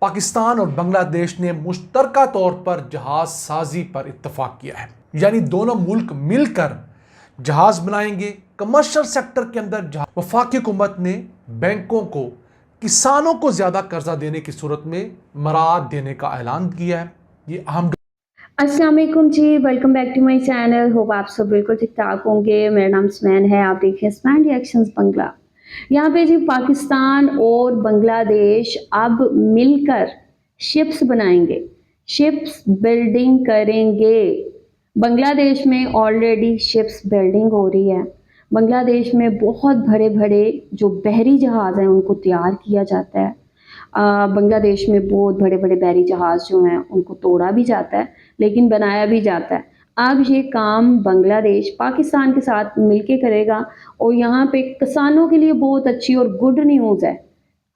पाकिस्तान और बांग्लादेश ने मुश्तरका तौर पर जहाज साजी पर इत्तफाक किया है। यानी दोनों मुल्क मिलकर जहाज बनाएंगे। कमर्शियल सेक्टर के अंदर वफाकी हुकूमत ने बैंकों को किसानों को ज्यादा कर्जा देने की सूरत में मराद देने का ऐलान किया है। ये अहम। अस्सलाम वालेकुम जी, welcome back to my channel. Hope आप सब बिल्कुल ठीक ठाक होंगे। मेरा नाम स्मैन है, आप देखें स्मैन रिएक्शंस बंगला। यहाँ पे जी पाकिस्तान और बांग्लादेश अब मिलकर शिप्स बनाएंगे, शिप्स बिल्डिंग करेंगे। बांग्लादेश में ऑलरेडी शिप्स बिल्डिंग हो रही है। बांग्लादेश में बहुत बड़े बड़े जो बहरी जहाज़ हैं उनको तैयार किया जाता है। बांग्लादेश में बहुत बड़े बड़े बहरी जहाज़ जो हैं उनको तोड़ा भी जाता है, लेकिन बनाया भी जाता है। अब ये काम बांग्लादेश पाकिस्तान के साथ मिलके करेगा और यहाँ पे किसानों के लिए बहुत अच्छी और गुड न्यूज़ है।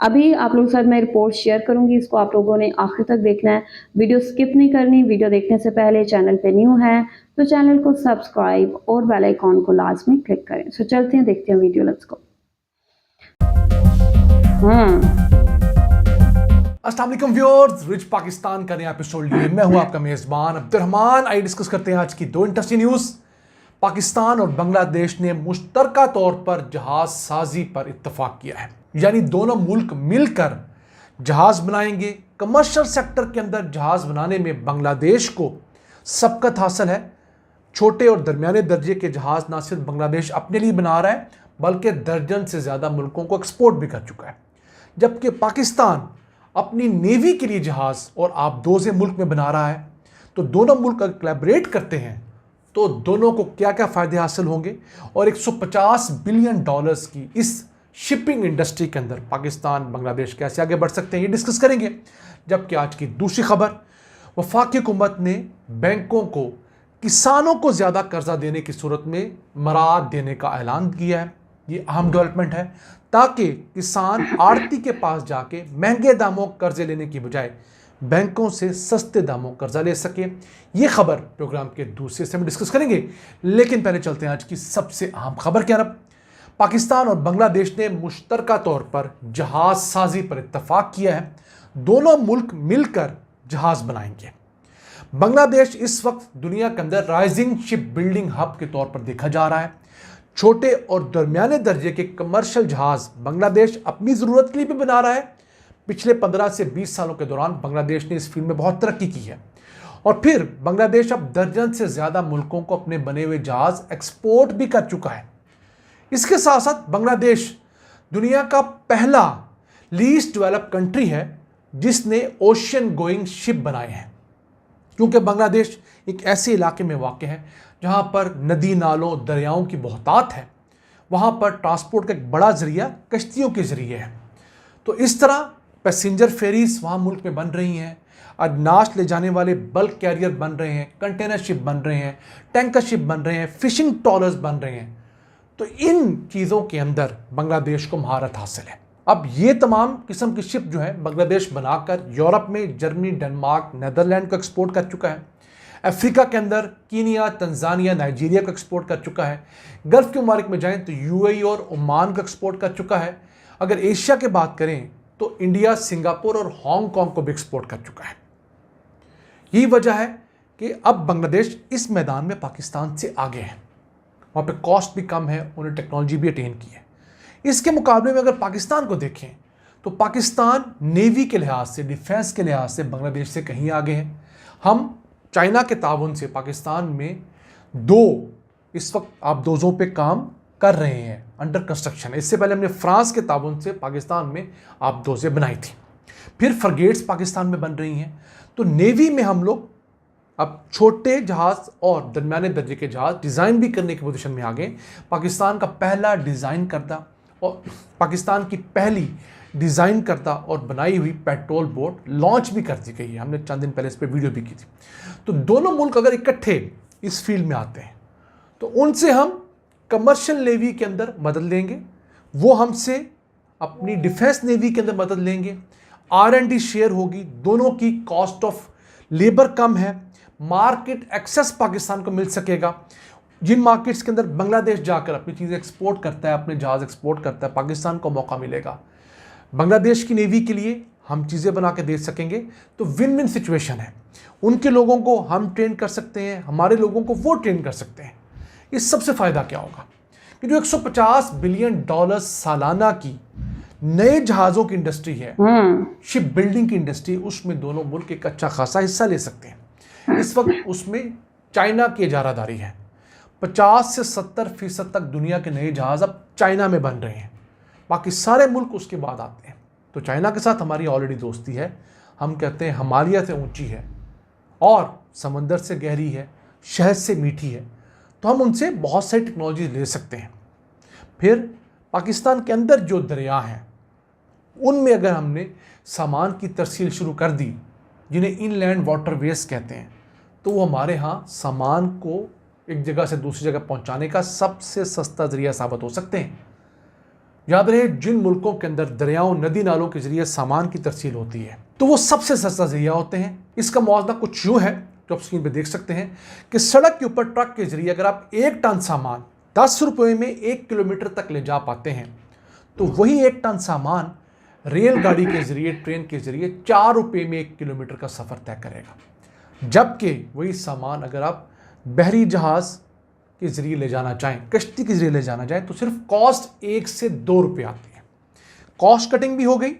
अभी आप लोगों के साथ मैं रिपोर्ट शेयर करूंगी, इसको आप लोगों ने आखिर तक देखना है, वीडियो स्किप नहीं करनी। वीडियो देखने से पहले चैनल पे न्यू है तो चैनल को सब्सक्राइब और बेल आइकॉन को लाजमी क्लिक करें। सो चलते हैं, देखते हैं वीडियो, लेट्स गो। अस्सलाम वालेकुम व्यूअर्स, रिच पाकिस्तान का नया एपिसोड लिए मैं हूं आपका मेजबान अब्दुर्रहमान। आइए डिस्कस करते हैं आज की दो इंटरेस्टिंग न्यूज़। पाकिस्तान और बांग्लादेश ने मुश्तरका तौर पर जहाज साजी पर इत्तफाक किया है। यानी दोनों मुल्क मिलकर जहाज बनाएंगे। कमर्शियल सेक्टर के अंदर जहाज बनाने में बांग्लादेश को सबकत हासिल है। छोटे और दरमियाने दर्जे के जहाज न सिर्फ बांग्लादेश अपने लिए बना रहा है बल्कि दर्जन से ज़्यादा मुल्कों को एक्सपोर्ट भी कर चुका है। जबकि पाकिस्तान अपनी नेवी के लिए जहाज़ और आबदोज़े मुल्क में बना रहा है। तो दोनों मुल्क अगर कोलैबोरेट करते हैं तो दोनों को क्या क्या फ़ायदे हासिल होंगे और 150 बिलियन डॉलर्स की इस शिपिंग इंडस्ट्री के अंदर पाकिस्तान बांग्लादेश कैसे आगे बढ़ सकते हैं, ये डिस्कस करेंगे। जबकि आज की दूसरी खबर, वफाकी हुकूमत ने बैंकों को किसानों को ज़्यादा कर्जा देने की सूरत में मराद देने का ऐलान किया है। ये अहम डेवलपमेंट है ताकि किसान आड़ती के पास जाके महंगे दामों कर्जे लेने की बजाय बैंकों से सस्ते दामों कर्जा ले सके। ये खबर प्रोग्राम के दूसरे हिस्से में डिस्कस करेंगे, लेकिन पहले चलते हैं आज की सबसे अहम खबर की तरफ। पाकिस्तान और बांग्लादेश ने मुश्तरका तौर पर जहाज साजी पर इत्तफाक किया है। दोनों मुल्क मिलकर जहाज बनाएंगे। बांग्लादेश इस वक्त दुनिया के अंदर राइजिंग शिप बिल्डिंग हब के तौर पर देखा जा रहा है। छोटे और दरमियाने दर्जे के कमर्शियल जहाज बांग्लादेश अपनी ज़रूरत के लिए भी बना रहा है। पिछले 15 से 20 सालों के दौरान बांग्लादेश ने इस फील्ड में बहुत तरक्की की है और फिर बांग्लादेश अब दर्जन से ज़्यादा मुल्कों को अपने बने हुए जहाज एक्सपोर्ट भी कर चुका है। इसके साथ साथ बांग्लादेश दुनिया का पहला लीस्ट डेवलप्ड कंट्री है जिसने ओशियन गोइंग शिप बनाए हैं, क्योंकि बांग्लादेश एक ऐसे इलाके में वाक़ है जहाँ पर नदी नालों दरियाओं की बहुतात है। वहाँ पर ट्रांसपोर्ट का एक बड़ा ज़रिया कश्तियों के ज़रिए है। तो इस तरह पैसेंजर फेरीज वहाँ मुल्क में बन रही हैं, अनाज ले जाने वाले बल्क कैरियर बन रहे हैं, कंटेनर शिप बन रहे हैं, टैंकर शिप बन रहे हैं, फिशिंग ट्रॉलर्स बन रहे हैं। तो इन चीज़ों के अंदर बांग्लादेश को महारत हासिल है। अब ये तमाम किस्म की शिप जो है बांग्लादेश बनाकर यूरोप में जर्मनी, डेनमार्क, नीदरलैंड को एक्सपोर्ट कर चुका है। अफ्रीका के अंदर कीनिया, तंजानिया, नाइजीरिया को एक्सपोर्ट कर चुका है। गल्फ़ के ममालिक में जाएं तो यूएई और ओमान को एक्सपोर्ट कर चुका है। अगर एशिया की बात करें तो इंडिया, सिंगापुर और हांगकांग को भी एक्सपोर्ट कर चुका है। यही वजह है कि अब बांग्लादेश इस मैदान में पाकिस्तान से आगे है। वहाँ पे कॉस्ट भी कम है, उन्हें टेक्नोलॉजी भी अटेन की है। इसके मुकाबले में अगर पाकिस्तान को देखें तो पाकिस्तान नेवी के लिहाज से, डिफेंस के लिहाज से बांग्लादेश से कहीं आगे है। हम चाइना के ताउन से पाकिस्तान में 2 इस वक्त आबदोज़ों पे काम कर रहे हैं, अंडर कंस्ट्रक्शन है। इससे पहले हमने फ्रांस के ताउन से पाकिस्तान में आबदोज़ें बनाई थी। फिर फ्रगेट्स पाकिस्तान में बन रही हैं। तो नेवी में हम लोग अब छोटे जहाज़ और दरमियाने दर्जे के जहाज़ डिज़ाइन भी करने की पोजीशन में आ गए। पाकिस्तान का पहला डिज़ाइन करता और पाकिस्तान की पहली डिज़ाइन करता और बनाई हुई पेट्रोल बोट लॉन्च भी कर दी गई है। हमने चंद दिन पहले इस पर वीडियो भी की थी। तो दोनों मुल्क अगर इकट्ठे इस फील्ड में आते हैं तो उनसे हम कमर्शियल नेवी के अंदर मदद लेंगे, वो हमसे अपनी डिफेंस नेवी के अंदर मदद लेंगे। R&D शेयर होगी, दोनों की कॉस्ट ऑफ लेबर कम है, मार्केट एक्सेस पाकिस्तान को मिल सकेगा। जिन मार्केट्स के अंदर बांग्लादेश जाकर अपनी चीज़ें एक्सपोर्ट करता है, अपने जहाज़ एक्सपोर्ट करता है, पाकिस्तान को मौका मिलेगा। बांग्लादेश की नेवी के लिए हम चीज़ें बना के दे सकेंगे तो विन विन सिचुएशन है। उनके लोगों को हम ट्रेन कर सकते हैं, हमारे लोगों को वो ट्रेन कर सकते हैं। इस सबसे फ़ायदा क्या होगा कि जो 150 बिलियन डॉलर सालाना की नए जहाज़ों की इंडस्ट्री है, शिप बिल्डिंग की इंडस्ट्री, उसमें दोनों मुल्क एक अच्छा खासा हिस्सा ले सकते हैं। इस वक्त उसमें चाइना की इजारादारी है। 50 से 70% तक दुनिया के नए जहाज़ अब चाइना में बन रहे हैं, बाकी सारे मुल्क उसके बाद आते हैं। तो चाइना के साथ हमारी ऑलरेडी दोस्ती है। हम कहते हैं हिमालय से ऊंची है और समंदर से गहरी है, शहद से मीठी है, तो हम उनसे बहुत सारी टेक्नोलॉजी ले सकते हैं। फिर पाकिस्तान के अंदर जो दरिया हैं उनमें अगर हमने सामान की तरसील शुरू कर दी, जिन्हें इनलैंड वाटरवेज कहते हैं, तो वो हमारे यहाँ सामान को एक जगह से दूसरी जगह पहुँचाने का सबसे सस्ता ज़रिया साबित हो सकते हैं। याद रहे, जिन मुल्कों के अंदर दरियाओं नदी नालों के जरिए सामान की तरसील होती है तो वो सबसे सस्ता जरिया होते हैं। इसका मुआवजा कुछ यूँ है जो आप स्क्रीन पे देख सकते हैं कि सड़क के ऊपर ट्रक के जरिए अगर आप 1 टन सामान 10 रुपये में 1 किलोमीटर तक ले जा पाते हैं, तो वही 1 टन सामान रेलगाड़ी के जरिए, ट्रेन के जरिए 4 रुपये में 1 किलोमीटर का सफ़र तय करेगा। जबकि वही सामान अगर आप बहरी जहाज़ के ज़रिए ले जाना चाहें, कश्ती के ज़रिए ले जाना चाहें, तो सिर्फ कॉस्ट 1 से 2 रुपये आती है। कॉस्ट कटिंग भी हो गई,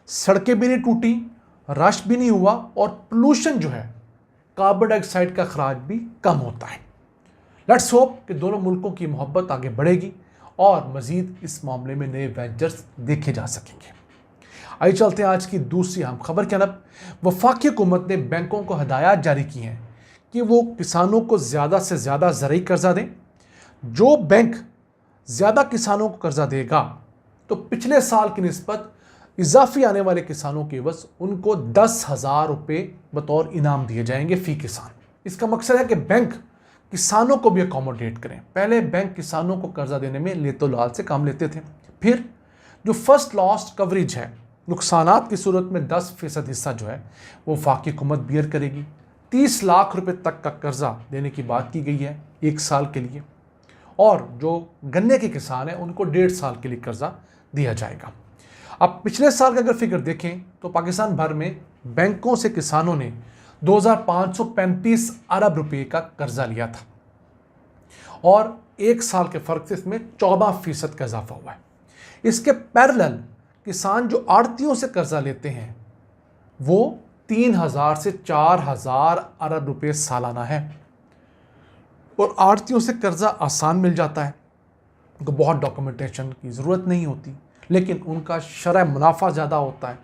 सड़कें भी नहीं टूटी, रश भी नहीं हुआ और पोल्यूशन जो है, कार्बन डाइऑक्साइड का खराज भी कम होता है। लेट्स होप कि दोनों मुल्कों की मोहब्बत आगे बढ़ेगी और मज़ीद इस मामले में नए वेंचर्स देखे जा सकेंगे। आइए चलते हैं आज की दूसरी अहम खबर की तरफ। वफाकी हुकूमत ने बैंकों को हिदायत जारी की हैं कि वो किसानों को ज़्यादा से ज़्यादा ज़रूरी कर्जा दें। जो बैंक ज़्यादा किसानों को कर्जा देगा तो पिछले साल की निस्बत इजाफी आने वाले किसानों के एवज उनको 10,000 रुपये बतौर इनाम दिए जाएंगे फ़ी किसान। इसका मकसद है कि बैंक किसानों को भी अकोमोडेट करें। पहले बैंक किसानों को कर्जा देने में लेतो लाल से काम लेते थे। फिर जो फर्स्ट लॉस कवरेज है, नुकसानात की सूरत में 10% हिस्सा जो है वो वफाकी हुकूमत बियर करेगी। 30 लाख रुपए तक का कर्जा देने की बात की गई है 1 साल के लिए, और जो गन्ने के किसान हैं उनको 1.5 साल के लिए कर्जा दिया जाएगा। अब पिछले साल का अगर फिगर देखें तो पाकिस्तान भर में बैंकों से किसानों ने 2,535 अरब रुपए का कर्जा लिया था और 1 साल के फ़र्क से इसमें 14% का इजाफा हुआ है। इसके पैरेलल किसान जो आड़तियों से कर्जा लेते हैं वो 3,000 से 4,000 अरब रुपए सालाना है और आड़तियों से कर्जा आसान मिल जाता है, उनको बहुत डॉक्यूमेंटेशन की ज़रूरत नहीं होती, लेकिन उनका शरह मुनाफा ज़्यादा होता है।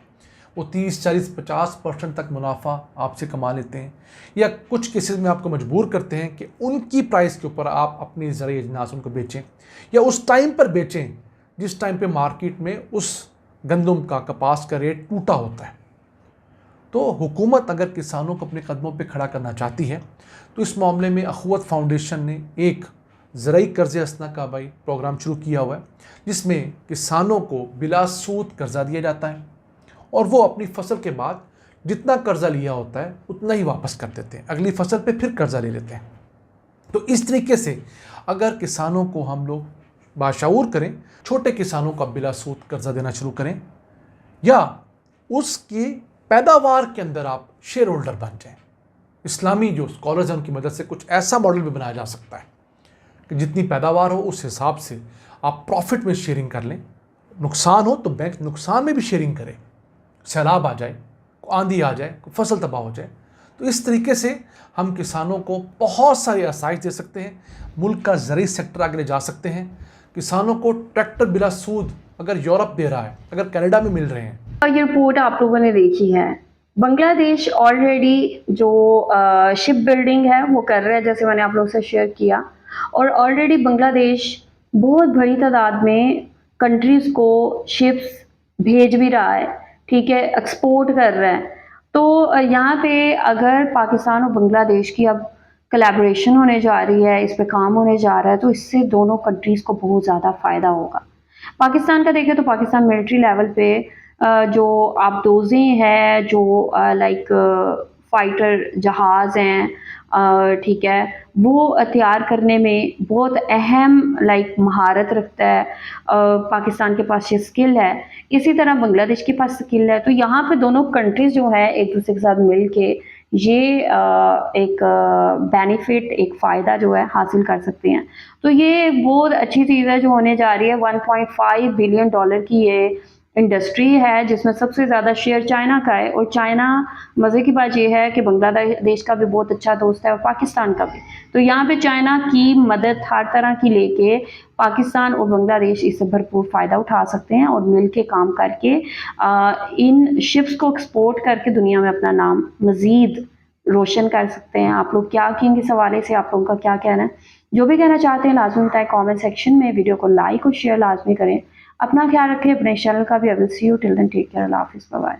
वो 30, 40, 50% तक मुनाफा आपसे कमा लेते हैं, या कुछ केसेस में आपको मजबूर करते हैं कि उनकी प्राइस के ऊपर आप अपनी ज़रिए अजनास उनको बेचें या उस टाइम पर बेचें जिस टाइम पे मार्केट में उस गंदम का, कपास का रेट टूटा होता है। तो हुकूमत अगर किसानों को अपने कदमों पे खड़ा करना चाहती है तो इस मामले में अखुवत फाउंडेशन ने एक ज़राई कर्ज़ हसना का प्रोग्राम शुरू किया हुआ है, जिसमें किसानों को बिला सूद कर्जा दिया जाता है और वो अपनी फसल के बाद जितना कर्जा लिया होता है उतना ही वापस कर देते हैं, अगली फसल पे फिर कर्जा ले लेते हैं। तो इस तरीके से अगर किसानों को हम लोग बाशऊर करें, छोटे किसानों का बिला सूद कर्जा देना शुरू करें, या उसकी पैदावार के अंदर आप शेयर होल्डर बन जाएं। इस्लामी जो स्कॉलर्स हैं उनकी मदद से कुछ ऐसा मॉडल भी बनाया जा सकता है कि जितनी पैदावार हो उस हिसाब से आप प्रॉफिट में शेयरिंग कर लें। नुकसान हो तो बैंक नुकसान में भी शेयरिंग करे, सैलाब आ जाए, आंधी आ जाए, फसल तबाह हो जाए। तो इस तरीके से हम किसानों को बहुत सारी आसाइश दे सकते हैं, मुल्क का ज़रूरी सेक्टर आगे ले जा सकते हैं। किसानों को ट्रैक्टर बिला सूद अगर यूरोप दे रहा है, अगर कनाडा में मिल रहे हैं। ये रिपोर्ट आप लोगों ने देखी है, बांग्लादेश ऑलरेडी जो शिप बिल्डिंग है वो कर रहा है, जैसे मैंने आप लोगों से शेयर किया, और ऑलरेडी बांग्लादेश बहुत बड़ी तादाद में कंट्रीज़ को शिप्स भेज भी रहा है, ठीक है, एक्सपोर्ट कर रहा है। तो यहाँ पे अगर पाकिस्तान और बांग्लादेश की अब कोलैबोरेशन होने जा रही है, इस पे काम होने जा रहा है, तो इससे दोनों कंट्रीज़ को बहुत ज़्यादा फ़ायदा होगा। पाकिस्तान का देखें तो पाकिस्तान मिलिट्री लेवल पे जो आबदोज़ें हैं, जो लाइक फाइटर जहाज़ हैं, ठीक है, वो तैयार करने में बहुत अहम महारत रखता है। पाकिस्तान के पास ये स्किल है, इसी तरह बांग्लादेश के पास स्किल है। तो यहाँ पे दोनों कंट्रीज़ जो है एक दूसरे के साथ मिल के ये एक बेनिफिट, एक फ़ायदा जो है हासिल कर सकते हैं। तो ये बहुत अच्छी चीज़ है जो होने जा रही है। $1.5 बिलियन की ये इंडस्ट्री है जिसमें सबसे ज़्यादा शेयर चाइना का है, और चाइना, मज़े की बात ये है कि बांग्लादेश का भी बहुत अच्छा दोस्त है और पाकिस्तान का भी। तो यहाँ पे चाइना की मदद हर तरह की लेके पाकिस्तान और बांग्लादेश इससे भरपूर फ़ायदा उठा सकते हैं, और मिल के काम करके इन शिप्स को एक्सपोर्ट करके दुनिया में अपना नाम मज़ीद रोशन कर सकते हैं। आप लोग क्या कहेंगे इस हवाले से? आप लोगों का क्या कहना है? जो भी कहना चाहते हैं लाज़मी बताएं कमेंट सेक्शन में। वीडियो को लाइक और शेयर लाज़मी करें। अपना ख्याल रखें, अपने चैनल का भी। I will see you till then, take care, अल्लाह हाफ़िज़, बाय बाय।